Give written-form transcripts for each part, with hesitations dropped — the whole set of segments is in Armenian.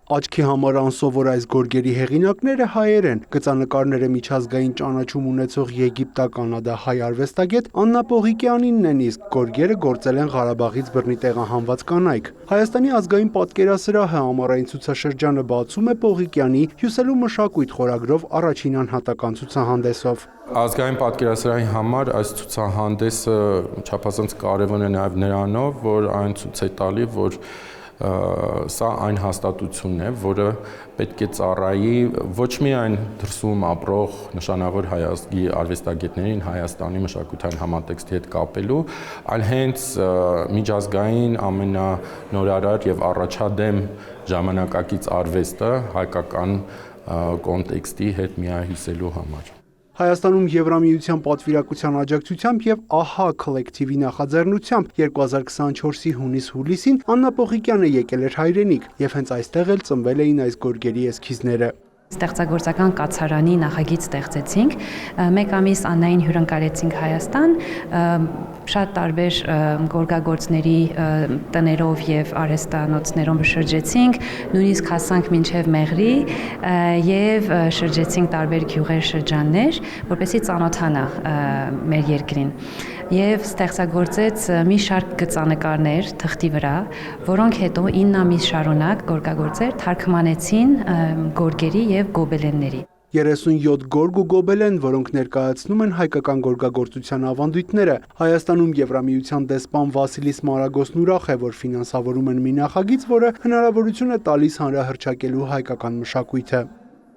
Աչքի համար անսովոր այս գորգերի հեղինակները հայեր են։ Գծանկարները միջազգային ճանաչում ունեցող եգիպտա-կանադահայ արվեստագետ Աննա Պողիկյանինն են, իսկ գորգերը գործել են Ղարաբաղից բռնի տեղահանված կանայք։ Հայաստանի ազգային պատկերասրահը ամառային ցուցաշրջանը բացում է Պողիկյանի «Հյուսելու մշակույթ» խորագրով առաջին անհատական ցուցահանդեսով։ Ազգային պատկերասրահի համար այս ցուցահանդեսը չափազանց կարևոր է նաև նրանով, որ այն ցույց է տալի, որ սա այն հաստատությունն է, որը պետք է ծառայի ոչ միայն դրսում ապրող նշանավոր հայազգի արվեստագետներին Հայաստանի մշակութային համատեքստի հետ կապելու, այլ հենց միջազգային ամենանորարար եւ առաջադեմ ժամանակակից արվեստը հայկական կոնտեքստի հետ միահյուսելու համար։ Հայաստանում Եվրամիության պատվիրակության աջակցությամբ եւ ԱՀԱ քոլեկտիվի նախաձեռնությամբ 2024-ի հունիս-հուլիսին Աննա Պողիկյանը եկել էր հայրենիք եւ հենց այստեղ էլ ծնվել էին այս գորգերի էսքիզները։ Ստեղծագործական կացարանի նախագիծ ստեղծեցինք, մեկ ամիս Աննային հյուրընկալեցինք Հայաստան, շատ տարբեր գորգագործների տներով եւ արհեստանոցներով շրջեցինք, նույնիսկ հասանք մինչեւ Մեղրի եւ շրջեցինք տարբեր գյուղեր, շրջաններ, որպեսզի ծանոթանա մեր երկրին։ Եվ ստեղծագործեց մի շարք գծանկարներ թղթի վրա, որոնք հետո 9 ամիս շարունակ գորգագործեր թարգմանեցին գորգերի եւ գոբելենների։ 37 գորգ ու գոբելեն, որոնք ներկայացնում են հայկական գորգագործության ավանդույթները։ Հայաստանում Եվրամիության դեսպան Վասիլիս Մարագոսն ուրախ է, որ ֆինանսավորում են մի նախագիծ, որը հնարավորություն է տալիս հանրահրճակելու հայկական մշակույթը։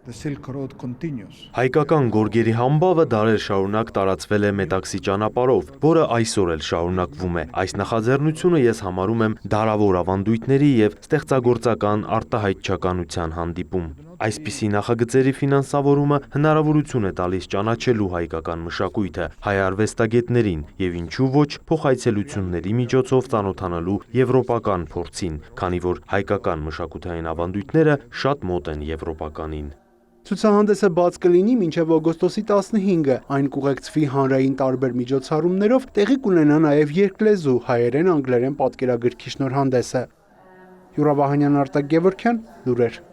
Հայկական գորգերի համբավը դարեր շարունակ տարածվել է Մետաքսի ճանապարհով, որը այսօր էլ շարունակվում է։ Այս նախաձեռնությունը ես համարում եմ դարավոր ավանդույթների եւ ստեղծագործական արտահայտչականության հանդիպում։ Այսպիսի նախագծերի ֆինանսավորումը հնարավորություն է տալիս ճանաչելու հայկական մշակույթը հայ արվեստագետներին եւ ինչու ոչ փոխայցելությունների միջոցով ծանոթանալու եվրոպական փորձին, քանի որ հայկական մշակութային ավանդույթները շատ մոտ են եվրոպականին։ Ցուցահանդեսը բաց կլինի մինչև օգոստոսի 15-ը, այն կուղեկցվի հանրային տարբեր միջոցառումներով, տեղի կունենա նաև երկլեզու հայերեն, անգլերեն պատկերագրքի շնորհանդեսը։ Յուրավահանյան, Արտակ Գևորգյան, լուրեր։